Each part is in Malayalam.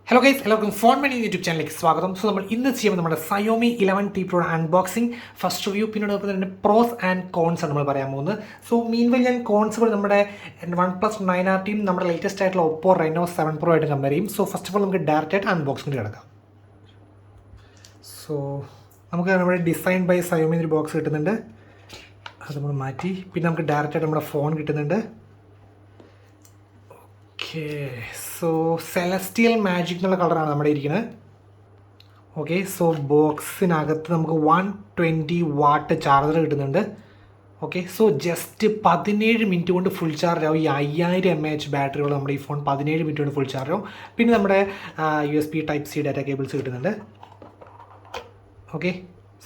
ഹലോ ഗൈസ്, എല്ലാവർക്കും ഫോൺ മണി യൂട്യൂബ് ചാനലിലേക്ക് സ്വാഗതം. സോ നമ്മൾ ഇന്ന് ചെയ്യുമ്പോൾ നമ്മുടെ Xiaomi 11T Pro unboxing, first review, പിന്നീട് തന്നെ പ്രോസ് ആൻഡ് കോൺസ് ആണ് നമ്മൾ പറയാൻ പോകുന്നത്. സോ മീൻവെൽ ഞാൻ കോൺസ് നമ്മുടെ OnePlus 9RTയും നമ്മുടെ ലേറ്റസ്റ്റ് ആയിട്ടുള്ള Oppo Reno 7 Pro ആയിട്ട് കമ്പയർ ചെയ്യും. സോ ഫസ്റ്റ് ഓഫ് ഓൾ നമുക്ക് ഡയറക്റ്റ് ആയിട്ട് അൺബോക്സിംഗ് കിടക്കാം. സോ നമുക്ക് നമ്മുടെ ഡിസൈൻ ബൈ Xiaomi ഒരു ബോക്സ് കിട്ടുന്നുണ്ട്, അത് നമ്മൾ മാറ്റി. പിന്നെ നമുക്ക് ഡയറക്റ്റ് ആയിട്ട് നമ്മുടെ ഫോൺ കിട്ടുന്നുണ്ട്. ഓക്കെ, സോ സെലസ്റ്റിയൽ മാജിക് എന്നുള്ള കളറാണ് നമ്മുടെ ഇരിക്കുന്നത്. ഓക്കെ, സോ ബോക്സിനകത്ത് നമുക്ക് 120 വാട്ട് ചാർജർ കിട്ടുന്നുണ്ട്. ഓക്കെ, സോ ജസ്റ്റ് 17 മിനിറ്റ് കൊണ്ട് ഫുൾ ചാർജ് ആവും. ഈ 5000 mAh ബാറ്ററികൾ നമ്മുടെ ഈ ഫോൺ 17 മിനിറ്റ് കൊണ്ട് ഫുൾ ചാർജ് ആവും. പിന്നെ നമ്മുടെ USB Type-C ഡാറ്റ കേബിൾസ് കിട്ടുന്നുണ്ട്. ഓക്കെ,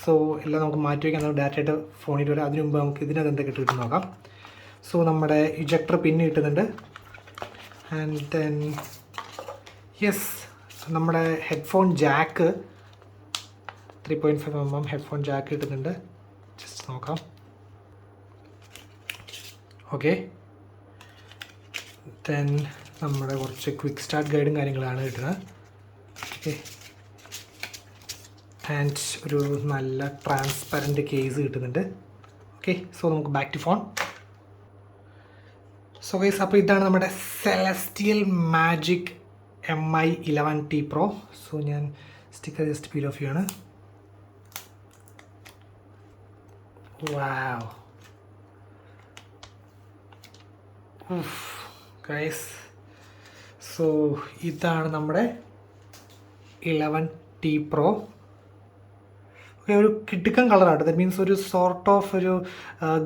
സോ എല്ലാം നമുക്ക് മാറ്റി വയ്ക്കാൻ, നമുക്ക് ഡാറ്റയായിട്ട് ഫോണിൽ വരാം. അതിന് മുമ്പ് നമുക്ക് ഇതിനകത്ത് എന്തൊക്കെ കിട്ടുമെന്ന് നോക്കാം. സോ നമ്മുടെ ഇജക്ടർ പിന്ന് കിട്ടുന്നുണ്ട്. ആൻഡ് ദെൻ യെസ്, നമ്മുടെ headphone Jack 3.5 mm headphone Jack കിട്ടുന്നുണ്ട്. ജസ്റ്റ് നോക്കാം. ഓക്കെ, ദെൻ നമ്മുടെ കുറച്ച് ക്വിക്ക് സ്റ്റാർട്ട് ഗൈഡും കാര്യങ്ങളാണ് കിട്ടുന്നത്. ഓക്കെ, ആൻഡ് ഒരു നല്ല ട്രാൻസ്പെറൻറ്റ് കേസ് കിട്ടുന്നുണ്ട്. ഓക്കെ, സോ നമുക്ക് back to phone. So guys, അപ്പോൾ ഇതാണ് നമ്മുടെ celestial magic MI 11T Pro. So ഞാൻ സ്റ്റിക്കർ ജസ്റ്റ് പീൽ ഓഫ് ചെയ്യാണ്. വാവ് ഗൈസ്, സോ ഇതാണ് നമ്മുടെ 11T Pro. ഓക്കെ, ഒരു കിടുക്കൻ കളറാണ്. ദാറ്റ് മീൻസ് ഒരു സോർട്ട് ഓഫ് ഒരു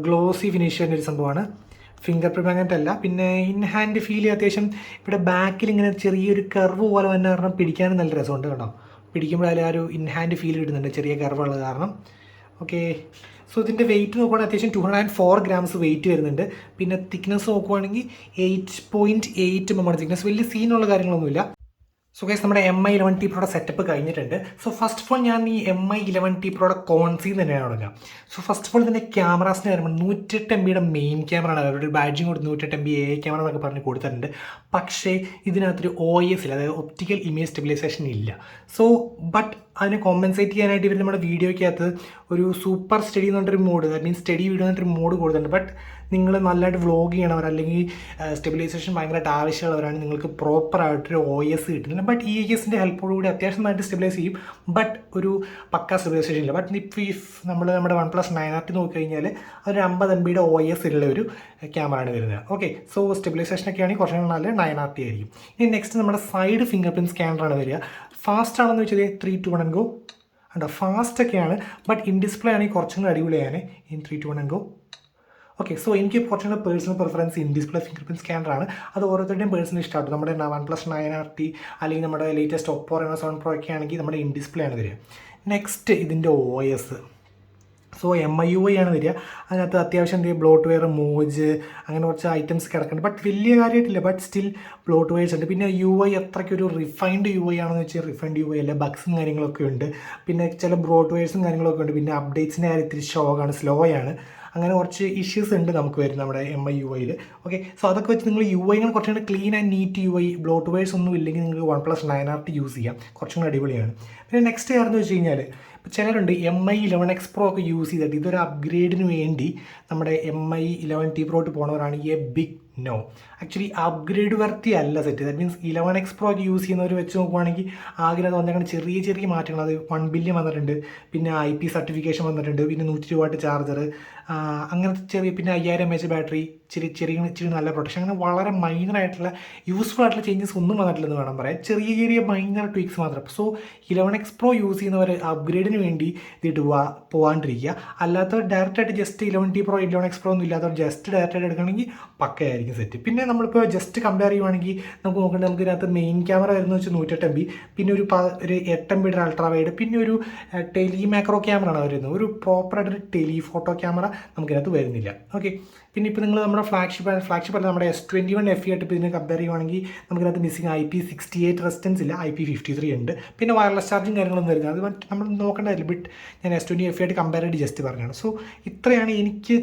ഗ്ലോസി ഫിനിഷ് ചെയ്യുന്ന ഒരു സംഭവമാണ്. ഫിംഗർ പ്രിൻ്റ് അങ്ങനത്തെ അല്ല. പിന്നെ ഇൻ ഹാൻഡ് ഫീൽ അത്യാവശ്യം ഇവിടെ ബാക്കിൽ ഇങ്ങനെ ചെറിയൊരു കർവ് പോലെ തന്നെ കാരണം പിടിക്കാനും നല്ല രസമുണ്ട് കേട്ടോ. പിടിക്കുമ്പോഴായാലും ആ ഒരു ഇൻ ഹാൻഡ് ഫീൽ കിട്ടുന്നുണ്ട്, ചെറിയ കർവുള്ളത് കാരണം. ഓക്കെ, സോ ഇതിൻ്റെ വെയിറ്റ് നോക്കുവാണെങ്കിൽ അത്യാവശ്യം 204 grams വെയിറ്റ് വരുന്നുണ്ട്. പിന്നെ തിക്നെസ് നോക്കുവാണെങ്കിൽ 8.8 mm തിക്നെസ്. വലിയ സീനുള്ള കാര്യങ്ങളൊന്നുമില്ല. സോ ഗൈസ്, നമ്മുടെ MI 11T Proയുടെ സെറ്റപ്പ് കഴിഞ്ഞിട്ടുണ്ട്. സോ ഫസ്റ്റ് ഓഫ് ഓൾ ഞാൻ ഈ MI 11T Proയുടെ കോൺസിൽ തന്നെയാണ് തുടങ്ങുക. സോ ഫസ്റ്റ് ഓഫ് ഓൾ ഇതിൻ്റെ ക്യാമറാസിന് വരുമ്പോൾ 108 MB മെയിൻ ക്യാമറ ആണ്. അവരുടെ ബാഡ്ജിങ് കൊടുത്ത് 108 MB AI ക്യാമറ എന്നൊക്കെ പറഞ്ഞ് കൊടുത്തിട്ടുണ്ട്. പക്ഷേ ഇതിനകത്തൊരു OIS ഇല്ല, അതായത് ഒപ്റ്റിക്കൽ ഇമേജ് സ്റ്റെബിലൈസേഷൻ ഇല്ല. സോ ബട്ട് അതിനെ കോമ്പൻസേറ്റ് ചെയ്യാനായിട്ട് ഇവർ നമ്മുടെ വീഡിയോയ്ക്കകത്ത് ഒരു സൂപ്പർ സ്റ്റഡി എന്ന് പറഞ്ഞൊരു mode, that means steady video എന്നൊരു മോഡ് കൊടുത്തിട്ടുണ്ട്. ബട്ട് നിങ്ങൾ നല്ലതായിട്ട് വ്ളോഗ് ചെയ്യണവർ അല്ലെങ്കിൽ സ്റ്റെബിലൈസേഷൻ ഭയങ്കരമായിട്ട് ആവശ്യമുള്ളവരാണ്, നിങ്ങൾക്ക് പ്രോപ്പറായിട്ടൊരു OS കിട്ടുന്നില്ല. ബട്ട് ഈ OSൻ്റെ ഹെൽപ്പോടുകൂടി അത്യാവശ്യമായിട്ട് സ്റ്റെബിലൈസ് ചെയ്യും. ബട്ട് ഒരു പക്ക സ്റ്റെബിലൈസേഷൻ ഇല്ല. ബട്ട് ഇഫ് നമ്മുടെ OnePlus 9RT നോക്കിക്കഴിഞ്ഞാൽ അതൊരു 50 MB OS ഉള്ള ഒരു ക്യാമറയാണ് വരുന്നത്. ഓക്കെ, സോ സ്റ്റെബിലൈസേഷനൊക്കെ ആണെങ്കിൽ കുറച്ചുകൂടി നല്ല 9RT ആയിരിക്കും. ഇനി നെക്സ്റ്റ് നമ്മുടെ സൈഡ് ഫിംഗർ പ്രിൻറ്റ് സ്കാനറാണ് വരിക. ഫാസ്റ്റ് ആണെന്ന് വെച്ചാൽ 3, 2, 1 and go. അണ്ടോ ഫാസ്റ്റൊക്കെയാണ്. ബട്ട് ഇൻ ഡിസ്പ്ലേ ആണെങ്കിൽ കുറച്ചും കൂടി അടിപൊളിയാണ്. In 3, 2, 1 and go. Okay, so എനിക്ക് കുറച്ചും കൂടെ personal preference in display fingerprint സ്കാനറാണ്. അത് ഓരോരുത്തരുടെയും പേഴ്സണൽ ഇഷ്ടമാണ്. നമ്മുടെ OnePlus 9RT അല്ലെങ്കിൽ നമ്മുടെ ലേറ്റസ്റ്റ് Oppo Reno 7 Pro ഒക്കെ ആണെങ്കിൽ നമ്മുടെ ഇൻ ഡിസ്പ്ലേ ആണ് വരിക. നെക്സ്റ്റ് ഇതിൻ്റെ OS. സോ MIUI ആണ് വരിക. അതിനകത്ത് അത്യാവശ്യം ബ്ലോട്ട്വെയർ, മോജ്, അങ്ങനെ കുറച്ച് ഐറ്റംസ് കിടക്കുന്നുണ്ട്. ബട്ട് വലിയ കാര്യമായിട്ടില്ല. ബട്ട് സ്റ്റിൽ ബ്ലോട്ട്വെയർസ് ഉണ്ട്. പിന്നെ UI അത്രയ്ക്കൊരു റിഫൈൻഡ് UI ആണെന്ന് വെച്ചാൽ റിഫൈൻഡ് UI അല്ല, ബഗ്സും കാര്യങ്ങളൊക്കെ ഉണ്ട്. പിന്നെ ചില ബ്ലോട്ട്വെയർസും കാര്യങ്ങളൊക്കെ ഉണ്ട്. പിന്നെ അപ്ഡേറ്റ്സിൻ്റെ കാര്യത്തിൽ സ്ലോ ആണ്. അങ്ങനെ കുറച്ച് ഇഷ്യൂസ് ഉണ്ട് നമുക്ക് വരും നമ്മുടെ MIUIയിൽ. ഓക്കെ, സോ അതൊക്കെ വെച്ച് നിങ്ങൾ UI കുറച്ചുകൂടി ക്ലീൻ ആൻഡ് നീറ്റ് UI, ബ്ലോട്ട്വെയർസ് ഒന്നും ഇല്ലെങ്കിൽ നിങ്ങൾക്ക് OnePlus 9RT യൂസ് ചെയ്യാം. കുറച്ചും കൂടി അടിപൊളിയാണ്. പിന്നെ നെക്സ്റ്റ് കാര്യം വെച്ച് കഴിഞ്ഞാൽ ഇപ്പോൾ ചിലരുണ്ട് MI 11X Pro ഒക്കെ യൂസ് ചെയ്തിട്ട് ഇതൊരു അപ്ഗ്രേഡിന് വേണ്ടി നമ്മുടെ MI 11T Pro പോണവരാണ് big no. Actually upgrade worthy അല്ല set. That means 11X Pro ഒക്കെ യൂസ് ചെയ്യുന്നവർ വെച്ച് നോക്കുവാണെങ്കിൽ ആഗ്രഹം വന്നേക്കാണ് ചെറിയ മാറ്റങ്ങൾ. അത് 1 billion വന്നിട്ടുണ്ട്. പിന്നെ IP സർട്ടിഫിക്കേഷൻ വന്നിട്ടുണ്ട്. പിന്നെ 120 വാട്ട് ചാർജർ, അങ്ങനത്തെ പിന്നെ 5000 mAh ബാറ്ററി, ഇച്ചിരി നല്ല പ്രൊട്ടക്ഷൻ. അങ്ങനെ വളരെ മൈനറായിട്ടുള്ള യൂസ്ഫുൾ ആയിട്ടുള്ള ചേഞ്ചസ് ഒന്നും വന്നിട്ടില്ലെന്ന് വേണം പറയാൻ. ചെറിയ മൈനർ ട്വിക്സ് മാത്രം. സോ 11X Pro യൂസ് ചെയ്യുന്നവർ അപ്ഗ്രേഡിന് വേണ്ടി ഇതിട്ട് പോകാണ്ടിരിക്കുക. അല്ലാത്തവർ ഡയറക്റ്റായിട്ട് just 11T Pro 11X Pro ഒന്നും ഇല്ലാത്തവർ ജസ്റ്റ് ഡയറക്റ്റായിട്ട് എടുക്കുകയാണെങ്കിൽ പക്കയായിരിക്കും സെറ്റ്. പിന്നെ നമ്മളിപ്പോൾ ജസ്റ്റ് കമ്പയർ ചെയ്യുവാണെങ്കിൽ നമുക്ക് നോക്കേണ്ടത്, നമുക്ക് ഇതിനകത്ത് മെയിൻ ക്യാമറ വരുന്നത് വെച്ചാൽ 108 MB, പിന്നെ ഒരു 8 MB അൾട്രാ വൈഡ്, പിന്നെ ഒരു ടെലിമാക്രോ ക്യാമറ ആണ് വരുന്നത്. ഒരു പ്രോപ്പറായിട്ടൊരു ടെലിഫോട്ടോ ക്യാമറ നമുക്കിതിനകത്ത് വരുന്നില്ല. ഓക്കെ, പിന്നെ ഇപ്പോൾ നിങ്ങൾ നമ്മുടെ ഫ്ലാഗ്ഷിപ്പ് അല്ല, നമ്മുടെ S21 FE ആയിട്ട് ഇപ്പോൾ ഇതിനെ കമ്പയർ ചെയ്യുവാണെങ്കിൽ നമുക്കിതിനകത്ത് മിസ്സിങ് IP68 റെസിസ്റ്റൻസ് ഇല്ല, IP53 ഉണ്ട്. പിന്നെ വയർലെസ് ചാർജിങ് കാര്യങ്ങളൊന്നും വരുന്നത് അത് നമ്മൾ നോക്കേണ്ടതില്ല. ബട്ട് ഞാൻ S20 FE ആയിട്ട് കമ്പയർ ചെയ്ത് ജസ്റ്റ് പറഞ്ഞതാണ്. സോ ഇത്രയാണ് എനിക്ക്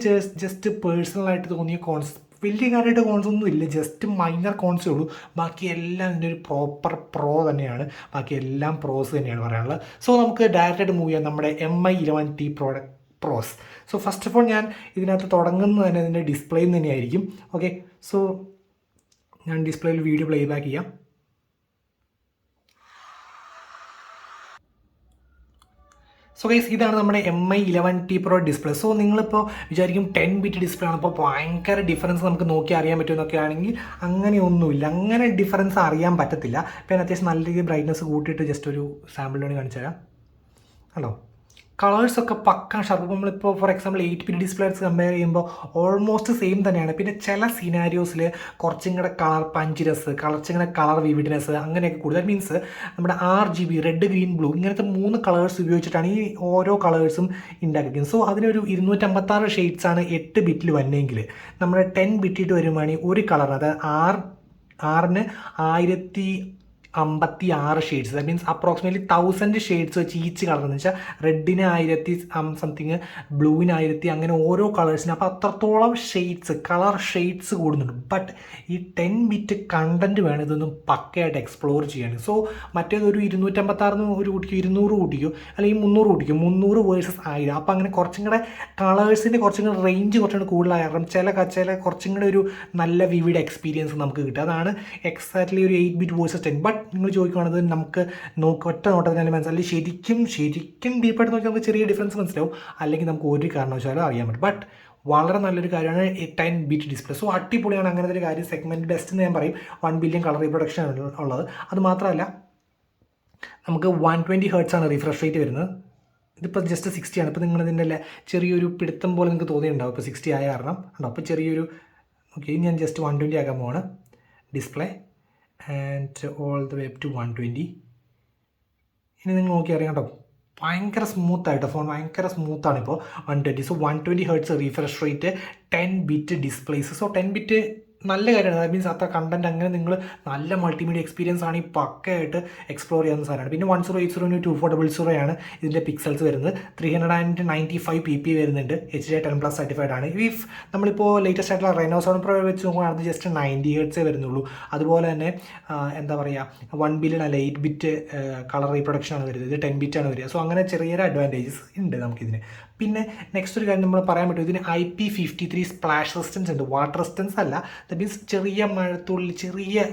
ജസ്റ്റ് പേഴ്സണലായിട്ട് തോന്നിയ വലിയ കാര്യമായിട്ട് കോൺസ് ഒന്നും ഇല്ല, ജസ്റ്റ് മൈനർ കോൺസേ ഉള്ളൂ. ബാക്കി എല്ലാം ഇതിൻ്റെ ഒരു പ്രോപ്പർ പ്രോ തന്നെയാണ്, ബാക്കി എല്ലാം പ്രോസ് തന്നെയാണ് പറയാനുള്ളത്. സോ നമുക്ക് ഡയറക്റ്റായിട്ട് മൂവ് ചെയ്യാം നമ്മുടെ MI11T pros. So first of all ഞാൻ ഇതിനകത്ത് തുടങ്ങുന്നത് തന്നെ ഇതിൻ്റെ ഡിസ്പ്ലേയിൽ നിന്ന് തന്നെയായിരിക്കും. ഓക്കെ, സോ ഞാൻ ഡിസ്പ്ലേയിൽ വീഡിയോ പ്ലേ ബാക്ക് ചെയ്യാം. സോ ഗൈസ്, ഇതാണ് നമ്മുടെ MI11T Pro ഡിസ്പ്ലേ. സോ നിങ്ങളിപ്പോൾ വിചാരിക്കും 10 ബിറ്റ് ഡിസ്പ്ലേ ആണ്, അപ്പോൾ ഭയങ്കര ഡിഫറൻസ് നമുക്ക് നോക്കി അറിയാൻ പറ്റുമെന്നൊക്കെ ആണെങ്കിൽ അങ്ങനെയൊന്നുമില്ല, അങ്ങനെ ഡിഫറൻസ് അറിയാൻ പറ്റത്തില്ല. പിന്നെ അത്യാവശ്യം നല്ല രീതിയിൽ ബ്രൈറ്റ്നസ് കൂട്ടിയിട്ട് ജസ്റ്റ് ഒരു സാമ്പിൾ വേണ്ടി കാണിച്ചു തരാം. ഹലോ, കളേഴ്സൊക്കെ പക്ക ഷാർപ്പ്. നമ്മളിപ്പോൾ for example 8 bit displays compare ചെയ്യുമ്പോൾ ഓൾമോസ്റ്റ് സെയിം തന്നെയാണ്. പിന്നെ ചില സിനാരിയോസിൽ കുറച്ചും കൂടെ കളർ പഞ്ചിനെസ്, കുറച്ചും കൂടെ കളർ വിവിഡ്നെസ് അങ്ങനെയൊക്കെ കൂടുതൽ. മീൻസ് നമ്മുടെ RGB, റെഡ്, ഗ്രീൻ, ബ്ലൂ ഇങ്ങനത്തെ 3 കളേഴ്സ് ഉപയോഗിച്ചിട്ടാണ് ഈ ഓരോ കളേഴ്സും ഉണ്ടാക്കിയിരിക്കുന്നത്. സോ അതിനൊരു 256 ഷെയ്ഡ്സാണ് 8 ബിറ്റിൽ വന്നെങ്കിൽ നമ്മുടെ 10 ബിറ്റിട്ട് വരുവാണെങ്കിൽ ഒരു കളർ, അതായത് ആറിന് 1056 shades, that means approximately 1000 shades വെച്ച് ഈച്ച് കളർ എന്ന് വെച്ചാൽ റെഡിന് 1000 സംതിങ്, ബ്ലൂവിന് 1000, അങ്ങനെ ഓരോ കളേഴ്സിന്. അപ്പോൾ അത്രത്തോളം കളർ ഷെയ്ഡ്സ് കൂടുന്നുണ്ട്. ബട്ട് ഈ 10 ബിറ്റ് കണ്ടന്റ് വേണം ഇതൊന്നും പക്കയായിട്ട് എക്സ്പ്ലോർ ചെയ്യാൻ. സോ മറ്റേതൊരു 256 ഒരു കൂട്ടിക്കോ, 200 കൂട്ടിക്കോ, അല്ലെങ്കിൽ 300 കൂട്ടിക്കോ, 300 വേഴ്സസ് 1000. അപ്പോൾ അങ്ങനെ കുറച്ചും കൂടെ കളേഴ്സിൻ്റെ കുറച്ചും കൂടെ റേഞ്ച് കുറച്ചും കൂടെ കൂടുതലായ കാരണം ചില കുറച്ചും കൂടെ ഒരു നല്ല വിവിഡ് എക്സ്പീരിയൻസ് നമുക്ക് കിട്ടും. അതാണ് എക്സാക്ട്ലി ഒരു 8 ബിറ്റ് വേഴ്സസ് 10. ബട്ട് നിങ്ങൾ ചോദിക്കുകയാണത് നമുക്ക് ഒറ്റ നോട്ടത്തിൽ തന്നെ മനസ്സിലായി ശരിക്കും ഡീപ്പായിട്ട് നോക്കി നമുക്ക് ചെറിയ ഡിഫറൻസ് മനസ്സിലാവും, അല്ലെങ്കിൽ നമുക്ക് ഒരു കാരണവശാലും അറിയാൻ പറ്റും. ബട്ട് വളരെ നല്ലൊരു കാര്യമാണ് 10 ബിറ്റ് ഡിസ്പ്ലേ. സോ അടിപൊളിയാണ് അങ്ങനത്തെ ഒരു കാര്യം. സെഗ്മെൻറ്റ് ബെസ്റ്റ് എന്ന് ഞാൻ പറയും. 1 ബില്യൺ കളർ റീപ്രൊഡക്ഷൻ ഉള്ളത്. അത് മാത്രമല്ല നമുക്ക് 120 Hz ആണ് റിഫ്രഷ് റേറ്റ് വരുന്നത്. ഇതിപ്പോൾ ജസ്റ്റ് 60 ആണ്. ഇപ്പോൾ നിങ്ങളിതിൻ്റെ ചെറിയൊരു പിടുത്തം പോലെ നിങ്ങൾക്ക് തോന്നിയിട്ടുണ്ടാവും ഇപ്പോൾ 60 ആയ കാരണം ഉണ്ടോ. അപ്പോൾ ചെറിയൊരു ഓക്കെ, ഞാൻ ജസ്റ്റ് 120 ആക്കാൻ പോവാണ് display, and all the way up to 120. ഇനി നിങ്ങൾ നോക്കി അറിയാം കേട്ടോ, ഭയങ്കര സ്മൂത്തായിട്ടോ ഫോൺ, ഭയങ്കര സ്മൂത്താണ് ഇപ്പോൾ 120. So 120 Hz refresh rate, 10 bit displays. So 10 bit നല്ല കാര്യമാണ്. ദാറ്റ് മീൻസ് അത്ര കണ്ടന്റ് അങ്ങനെ നിങ്ങൾ നല്ല മൾട്ടിമീഡിയ എക്സ്പീരിയൻസ് ആണ് ഈ പക്കയായിട്ട് എക്സ്പ്ലോർ ചെയ്യാവുന്ന സാധനമാണ്. പിന്നെ 1080 2400 ആണ് ഇതിൻ്റെ പിക്സൽസ് വരുന്നത്. 395 pp വരുന്നുണ്ട്. HDR10+ സർട്ടിഫൈഡ് ആണ്. ഇഫ് നമ്മളിപ്പോൾ ലേറ്റസ്റ്റ് ആയിട്ടുള്ള Reno 7 Pro വെച്ച് നോക്കുകയാണെങ്കിൽ അത് ജസ്റ്റ് 90 Hz വരുന്നുള്ളൂ. അതുപോലെ തന്നെ എന്താ പറയുക 1 ബില്യൺ അല്ല 8 ബിറ്റ് കളർ റീപ്രൊഡക്ഷൻ ആണ് വരുന്നത്. ഇത് 10 ബിറ്റാണ് വരിക. സോ അങ്ങനെ ചെറിയൊരു അഡ്വാൻറ്റേജസ് ഉണ്ട് നമുക്കിതിന്. പിന്നെ നെക്സ്റ്റ് ഒരു കാര്യം നമ്മൾ പറയാൻ പറ്റും, ഇതിന് IP53 സ്പ്ലാഷ് റെസിസ്റ്റൻസ് ഉണ്ട്. വാട്ടർ റെസിസ്റ്റൻസ് അല്ല, ദറ്റ് മീൻസ് ചെറിയ മഴത്തുള്ളിൽ ചെറിയ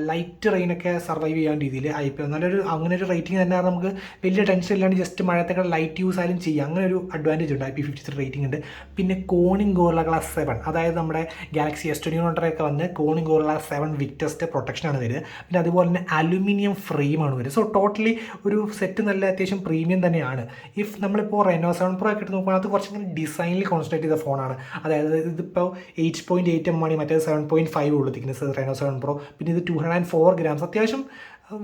ലൈറ്റ് റെയിനൊക്കെ സർവൈവ് ചെയ്യാൻ രീതിയിൽ നല്ലൊരു അങ്ങനെ ഒരു റേറ്റിംഗ് തന്നെ നമുക്ക് വലിയ ടെൻഷൻ ഇല്ലാണ്ട് ജസ്റ്റ് മഴത്തേക്കാൾ ലൈറ്റ് യൂസ് ആയാലും ചെയ്യാം. അങ്ങനെ ഒരു അഡ്വാൻറ്റേജ് ഉണ്ട്. IP53 റേറ്റിംഗ് ഉണ്ട്. പിന്നെ കോണിംഗ് ഗോറില്ല ഗ്ലാസ് 7, അതായത് നമ്മുടെ ഗാലക്സി S21 ഒക്കെ വന്ന് കോണിംഗ് ഗോറില്ല 7 വിക്ടസ്റ്റ് പ്രൊട്ടക്ഷനാണ് വരിക. പിന്നെ അതുപോലെ തന്നെ അലുമിനിയം ഫ്രെയിമാണ് വരിക. സോ ടോട്ടലി ഒരു സെറ്റ് നല്ല അത്യാവശ്യം പ്രീമിയം തന്നെയാണ്. ഇഫ് നമ്മളിപ്പോൾ Reno 7 Pro ഒക്കെ എടുത്ത് നോക്കുകയാണെങ്കിൽ അത് കുറച്ചും ഡിസൈനിൽ കോൺസെൻട്രേറ്റ് ചെയ്ത ഫോണാണ്. അതായത് ഇതിപ്പോൾ 8.8 mm ആണ്, മറ്റേത് 7.5 ഉള്ളൂ തിക്നെസ് Reno 7 Pro. പിന്നെ ഇത് 204 grams, അത്യാവശ്യം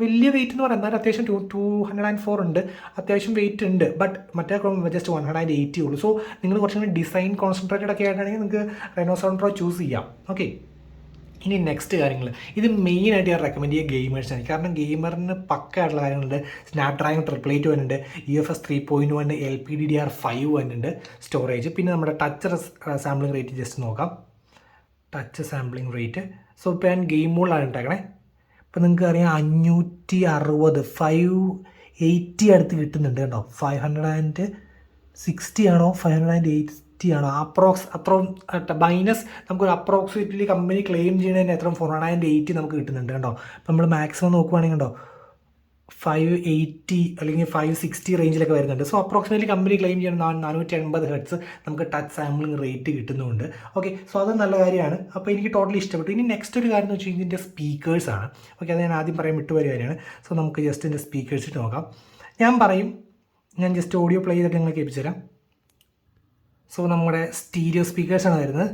വലിയ വെയിറ്റ് എന്ന് പറയുന്നത് അത്യാവശ്യം 204 ഉണ്ട്, അത്യാവശ്യം വെയിറ്റ് ഉണ്ട്. ബട്ട് മറ്റേ ജസ്റ്റ് 180 ഉള്ളൂ. സോ നിങ്ങൾ കുറച്ചും കൂടി ഡിസൈൻ കോൺസെൻട്രേറ്റഡ് ഒക്കെ ആയിട്ടാണെങ്കിൽ നിങ്ങൾക്ക് Reno 7 Pro ചൂസ് ചെയ്യാം. ഓക്കെ, ഇനി നെക്സ്റ്റ് കാര്യങ്ങൾ, ഇത് മെയിനായിട്ട് ഞാൻ റെക്കമെൻഡ് ചെയ്യുക ഗെയിമേഴ്സാണ്. കാരണം ഗെയിമറിന് പക്കയായിട്ടുള്ള കാര്യങ്ങളുണ്ട്. സ്നാപ്ഡ്രാഗൺ 888 വരുന്നുണ്ട്, UFS 3.1, LPDDR5 വരുന്നുണ്ട് സ്റ്റോറേജ്. പിന്നെ നമ്മുടെ ടച്ച് സാമ്പിളിംഗ് റേറ്റ് ജസ്റ്റ് നോക്കാം. Touch sampling rate. സോ ഇപ്പോൾ ഞാൻ ഗെയിം മോഡിലാണ് ഉണ്ടാക്കണേ. ഇപ്പോൾ നിങ്ങൾക്ക് അറിയാം 560 580 അടുത്ത് കിട്ടുന്നുണ്ട് കേട്ടോ. 560 ആണോ 580 ആണോ അത്രയും മൈനസ് നമുക്കൊരു അപ്രോക്സിമേറ്റ്ലി കമ്പനി ക്ലെയിം ചെയ്യുന്നതിന് എത്ര 480 നമുക്ക് കിട്ടുന്നുണ്ട് കേട്ടോ. അപ്പോൾ നമ്മൾ മാക്സിമം നോക്കുവാണെങ്കിൽ കേട്ടോ 580 അല്ലെങ്കിൽ 560 റേഞ്ചിലൊക്കെ വരുന്നുണ്ട്. സോ അപ്രോക്സിമേറ്റ്ലി കമ്പനി ക്ലെയിം ചെയ്യുന്ന 480 Hz നമുക്ക് ടച്ച് സാമ്പിളിംഗ് റേറ്റ് കിട്ടുന്നുണ്ട്. ഓക്കെ, സോ അത് നല്ല കാര്യമാണ്. അപ്പോൾ എനിക്ക് ടോട്ടലി ഇഷ്ടപ്പെട്ടു. ഇനി നെക്സ്റ്റ് ഒരു കാര്യം എന്ന് വെച്ച് കഴിഞ്ഞാൽ ഇതിൻ്റെ സ്പീക്കേഴ്സാണ്. ഓക്കെ, അത് ഞാൻ ആദ്യം പറയാൻ വിട്ടുപോയ കാര്യമാണ്. സോ നമുക്ക് ജസ്റ്റ് ഇതിൻ്റെ സ്പീക്കേഴ്സ് ഇട്ട് നോക്കാം. ഞാൻ ജസ്റ്റ് ഓഡിയോ പ്ലേ ചെയ്തിട്ട് നിങ്ങൾക്ക് കേൾപ്പിച്ചു തരാം. സോ നമ്മുടെ സ്റ്റീരിയോ സ്പീക്കേഴ്സാണ് വരുന്നത്.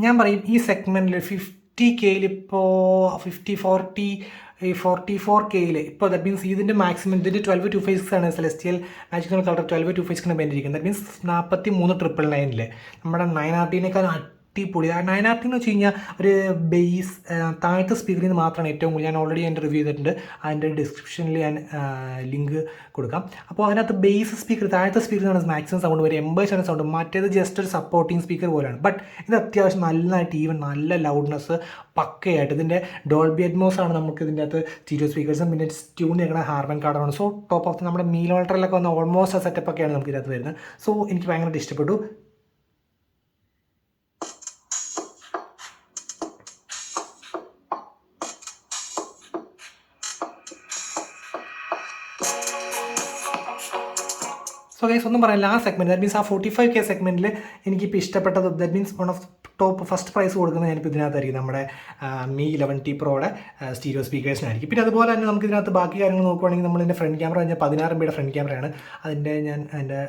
ഞാൻ പറയും ഈ സെഗ്മെൻറ്റിൽ 50Kയിൽ ഇപ്പോൾ 44Kയിൽ ഇപ്പോൾ ദാറ്റ് മീൻസ് ഇതിൻ്റെ മാക്സിമം ഇതിൻ്റെ 12,256 ആണ് സെലസ്റ്റിയൽ മാജിക് കളർ 12,256 വേണ്ടിയിരിക്കുന്നത്. ദാറ്റ് മീൻസ് 43,999 നമ്മുടെ 9RT അടിപൊളി. 9RT എന്ന് വെച്ച് കഴിഞ്ഞാൽ ഒരു ബേസ് താഴത്തെ സ്പീക്കറിൽ നിന്ന് മാത്രമാണ് ഏറ്റവും കൂടുതൽ. ഞാൻ ഓൾറെഡി എൻ്റെ റിവ്യൂ ചെയ്തിട്ടുണ്ട്, അതിൻ്റെ ഡിസ്ക്രിപ്ഷനിൽ ഞാൻ ലിങ്ക് കൊടുക്കാം. അപ്പോൾ അതിനകത്ത് ബേസ് സ്പീക്കർ താഴത്തെ സ്പീക്കറിനാണ് മാക്സിമം സൗണ്ട് വരും, 80% സൗണ്ട്. മറ്റേത് ജസ്റ്റ് ഒരു സപ്പോർട്ടിങ് സ്പീക്കർ പോലെയാണ്. ബട്ട് ഇത് അത്യാവശ്യം നല്ലതായിട്ട് ഈവൻ നല്ല ലൗഡ്നെസ് പക്കയായിട്ട്. ഇതിൻ്റെ ഡോൾബി അറ്റ്മോസ് ആണ് നമുക്ക് ഇതിൻ്റെ അകത്ത് സ്റ്റീരിയോ സ്പീക്കേഴ്സും പിന്നെ ട്യൂൺ ചെയ്യുന്ന ഹാർമൻ കാർഡാണ്. സോ ടോപ്പ് ഓഫ് നമ്മുടെ മീലോൾട്ടറിലൊക്കെ വന്ന ഓൾമോസ്റ്റ് ആ സെറ്റപ്പ് ഒക്കെയാണ് നമുക്ക് ഇതിനകത്ത് വരുന്നത്. സോ എനിക്ക് ഭയങ്കരമായിട്ട് ഇഷ്ടപ്പെട്ടു. സോ ഗൈസ് ഒന്നും പറയില്ല, ആ സെഗ്മെൻറ്റ് ദാറ്റ് മീൻസ് ആ 45K സെഗ്മെൻറ്റിൽ എനിക്കിപ്പോൾ ഇഷ്ടപ്പെട്ടത് that means one of top first prize കൊടുക്കുന്നത് ഞാനിപ്പോൾ ഇതിനകത്തായിരിക്കും നമ്മുടെ Mi 11T Proയുടെ സ്റ്റീരിയോ സ്പീക്കേഴ്സിനായിരിക്കും. പിന്നെ അതുപോലെ തന്നെ നമുക്ക് ഇതിനകത്ത് ബാക്കി കാര്യങ്ങൾ നോക്കുവാണെങ്കിൽ നമ്മളിതിൻ്റെ ഫ്രണ്ട് ക്യാമറ കഴിഞ്ഞാൽ 16 MB ഫ്രണ്ട് ക്യാമറയാണ്. അതിൻ്റെ ഞാൻ അതിൻ്റെ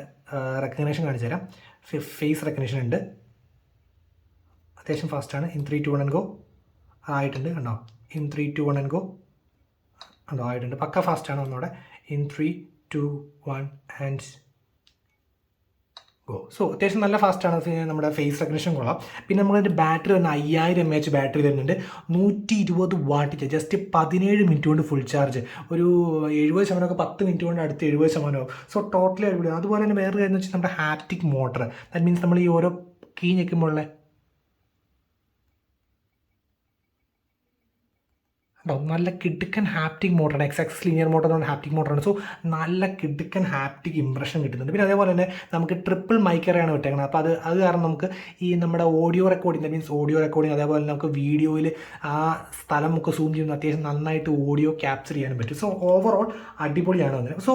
റെക്കഗ്നേഷൻ കാണിച്ചു തരാം. ഫേസ് റെക്കഗ്നേഷൻ ഉണ്ട്, അത്യാവശ്യം ഫാസ്റ്റാണ്. ഇൻ 3, 2, 1 ഗോ ആയിട്ടുണ്ട്, കണ്ടോ? ഇൻ 3, 2, 1 ഗോ കണ്ടോ ആയിട്ടുണ്ട്, പക്ക ഫാസ്റ്റാണ്. ഒന്നുകൂടെ ഇൻ 3, 2, 1 ആൻഡ് ഗോ. സോ അത്യാവശ്യം നല്ല ഫാസ്റ്റാണ്. നമ്മുടെ ഫേസ് റെക്കഗ്നിഷൻ കൊള്ളാം. പിന്നെ നമ്മളതിൻ്റെ ബാറ്ററി വന്ന് 5000 mAh ബാറ്ററി തരുന്നുണ്ട്. 120 വാട്ടിൻ്റെ ജസ്റ്റ് 17 മിനിറ്റ് കൊണ്ട് ഫുൾ ചാർജ്. ഒരു 70% 10 മിനിറ്റ് കൊണ്ട് അടുത്ത് 70%. സോ ടോട്ടലി അടിപൊളി. അതുപോലെ തന്നെ വേറൊരു കാര്യം എന്ന് വെച്ചാൽ നമ്മുടെ ഹാപ്റ്റിക് മോട്ടർ, ദാറ്റ് മീൻസ് നമ്മൾ ഈ ഓരോ കീ ഞെക്കുമ്പോഴുള്ള നല്ല കിടുക്കൻ ഹാപ്റ്റിക് മോട്ടറാണ്. എക്സ് ലീനിയർ മോട്ടർ എന്ന് പറഞ്ഞാൽ ഹാപ്റ്റിക് മോട്ടറാണ്. സോ നല്ല കിടുക്കൻ ഹാപ്റ്റിക് ഇംപ്രഷൻ കിട്ടുന്നുണ്ട്. പിന്നെ അതേപോലെ തന്നെ നമുക്ക് ട്രിപ്പിൾ മൈക്കറയാണ് വിട്ടേക്കുന്നത്. അപ്പോൾ അത് കാരണം നമുക്ക് ഈ നമ്മുടെ audio recording means audio recording അതേപോലെ നമുക്ക് വീഡിയോയിൽ ആ സ്ഥലം ഒക്കെ സൂം ചെയ്യുന്ന അത്യാവശ്യം നന്നായിട്ട് ഓഡിയോ ക്യാപ്ചർ ചെയ്യാനും പറ്റും. സോ ഓവറോൾ അടിപൊളിയാണ് വന്നത്. സോ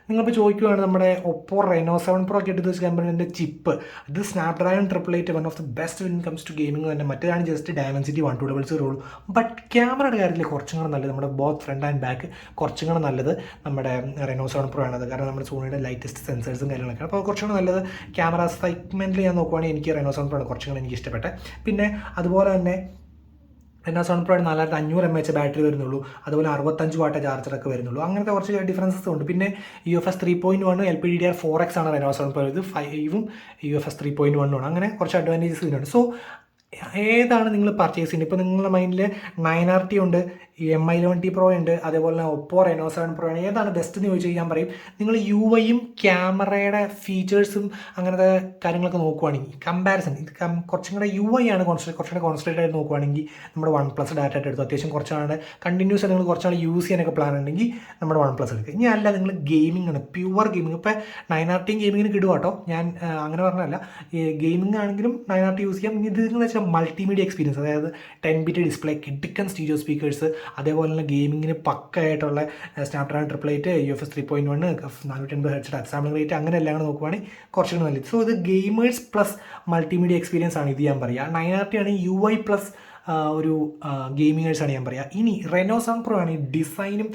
നിങ്ങളിപ്പോൾ ചോദിക്കുകയാണ് നമ്മുടെ ഒപ്പോ Reno 7 Pro ഒക്കെ എടുത്ത് കമ്പനിൻ്റെ ചിപ്പ്, ഇത് Snapdragon 888 one of the best when comes to gaming തന്നെ. മറ്റേതാണ് ജസ്റ്റ് ഡയമൻസിറ്റി 1200 ഉള്ളൂ. ബട്ട് ക്യാമറയുടെ കാര്യത്തിൽ കുറച്ചും കൂടെ നല്ലത് നമ്മുടെ ബോത്ത് ഫ്രണ്ട് ആൻഡ് ബാക്ക് കുറച്ചും കൂടെ നല്ലത് നമ്മുടെ Reno 7 Pro ആണ്. കാരണം നമ്മുടെ സോണിയുടെ ലൈറ്റസ്റ്റ് സെൻസേഴ്സും കാര്യങ്ങളൊക്കെ. അപ്പോൾ കുറച്ചും കൂടെ നല്ലത് ക്യാമറ സെഗ്മെൻറ്റിൽ ഞാൻ നോക്കുവാണെങ്കിൽ എനിക്ക് Reno 7 Pro ആണ് കുറച്ചും കൂടെ എനിക്ക് ഇഷ്ടപ്പെട്ടത്. പിന്നെ അതുപോലെ തന്നെ Reno 7 Pro 4500 mAh ബാറ്ററി വരുന്നുള്ളൂ. അതുപോലെ 65 വാട്ട് ചാർജറൊക്കെ വരുന്നുള്ളൂ. അങ്ങനത്തെ കുറച്ച് ഡിഫറൻസസ് ഉണ്ട്. പിന്നെ UFS 3.1 LPDDR4X ആണ് Reno 7 Pro. ഇത് 5ഉം UFS 3.1 ആണ്. അങ്ങനെ കുറച്ച് അഡ്വാൻറ്റേജസ് ഇതിനുണ്ട്. സോ ഏതാണ് നിങ്ങൾ പർച്ചേസ് ചെയ്യുന്നത്? ഇപ്പോൾ നിങ്ങളുടെ മൈൻഡിൽ 9RT ഉണ്ട്, Mi 11T Pro ഉണ്ട്, അതേപോലെ തന്നെ ഒപ്പോ Reno 7 Pro ആണ്. ഏതാണ് ബെസ്റ്റ് എന്ന് ചോദിച്ചാൽ ഞാൻ പറയും നിങ്ങൾ UI ക്യാമറയുടെ ഫീച്ചേഴ്സും അങ്ങനത്തെ കാര്യങ്ങളൊക്കെ നോക്കുവാണെങ്കിൽ കമ്പാരിസൺ ഇത് കുറച്ചും കൂടെ UI ആണ് കുറച്ചുകൂടെ കോൺസെൻട്രേറ്റ് ആയിട്ട് നോക്കുവാണെങ്കിൽ നമ്മുടെ OnePlus ഡാറ്റ എടുത്തു. അത്യാവശ്യം കുറച്ചാണ് കണ്ടിന്യൂസ് ആയിട്ട് നിങ്ങൾ കുറച്ചാൾ യൂസ് ചെയ്യാനൊക്കെ പ്ലാൻ ഉണ്ടെങ്കിൽ നമ്മുടെ OnePlus എടുക്കുക. ഇനി അല്ല നിങ്ങൾ ഗെയിമിംഗ് ആണ്, പ്യുവർ ഗെയിമിംഗ്. ഇപ്പോൾ 9RT ഗെയിമിങ്ങിന് കിടുക കേട്ടോ, ഞാൻ അങ്ങനെ പറഞ്ഞല്ല. ഗെയിമിംഗ് ആണെങ്കിലും 9RT യൂസ് ചെയ്യാം. ഇനി ഇത് നിങ്ങൾ വെച്ചാൽ മൾട്ടിമീഡിയ എക്സ്പീരിയൻസ്, അതായത് 10 ബിറ്റ് ഡിസ്പ്ലേ, കിഡിക്കൻ സ്റ്റീരിയോ സ്പീക്കേഴ്സ്, അതേപോലെ തന്നെ ഗെയിമിങ്ങിന് പക്കായിട്ടുള്ള Snapdragon 888 UFS 3.1 480 Hz touch sampling rate, അങ്ങനെ എല്ലാം കൂടെ നോക്കുവാണെങ്കിൽ കുറച്ചുകൂടി നല്ലത്. സോ ഇത് ഗെയിമേഴ്സ് പ്ലസ് മൾട്ടിമീഡിയ എക്സ്പീരിയൻസ് ആണ് ഇത് ഞാൻ പറയുക. 9RT ആണ് UI പ്ലസ് ഒരു ഗെയിമിങ്ങേഴ്സാണ് ഞാൻ പറയുക. ഇനി Reno 7 Pro ആണ് ഈ ഡിസൈനും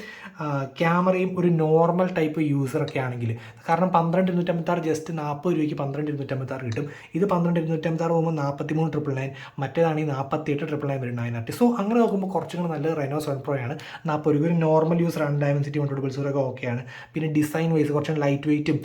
ക്യാമറയും ഒരു നോർമൽ ടൈപ്പ് യൂസറൊക്കെ ആണെങ്കിൽ, കാരണം 12256 ജസ്റ്റ് 40 രൂപയ്ക്ക് 12256 കിട്ടും. ഇത് 12256 പോകുമ്പോൾ 43,999, മറ്റേതാണെങ്കിൽ 48,999 വരും 9RT. സോ അങ്ങനെ നോക്കുമ്പോൾ കുറച്ചും കൂടെ നല്ലത് Reno 7 Pro ആണ്. 40 രൂപ ഒരു നോർമൽ യൂസറാണ്, ഡയമൻസിറ്റി 100 ഒക്കെ ഓക്കെയാണ്. പിന്നെ ഡിസൈൻ വൈസ് കുറച്ചും ലൈറ്റ് വെയ്റ്റും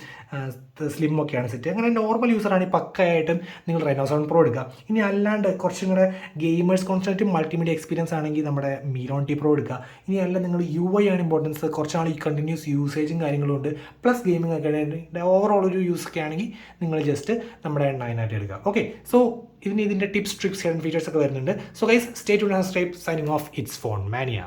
സ്ലിം ഒക്കെയാണ് സെറ്റ്. അങ്ങനെ നോർമൽ യൂസറാണ് പക്കയായിട്ടും നിങ്ങൾ Reno 7 Pro എടുക്കുക. ഇനി അല്ലാണ്ട് കുറച്ചും കൂടെ ഗെയിമേഴ്സ് കോൺസെപ്റ്റ് മൾട്ടിമീഡിയ എക്സ്പീരിയൻസ് ആണെങ്കിൽ നമ്മുടെ Mi 11T Pro എടുക്കുക. ഇനി അല്ല നിങ്ങൾ UI ആണ് ഇമ്പോർട്ടൻസ്, കുറച്ചാൾ ഈ കണ്ടിന്യൂസ് യൂസേജും കാര്യങ്ങളും ഉണ്ട്, പ്ലസ് ഗെയിമിംഗ് ഒക്കെ ഓവറോൾ ഒരു യൂസ് ഒക്കെ ആണെങ്കിൽ നിങ്ങൾ ജസ്റ്റ് നമ്മുടെ 9RT എടുക്കുക. ഓക്കെ, സോ ഇതിൻ്റെ ടിപ്സ്, ട്രിക്സ്, ഫീച്ചേഴ്സ് ഒക്കെ വരുന്നുണ്ട്. So guys stay tuned, signing off, it's Phone മാനിയ.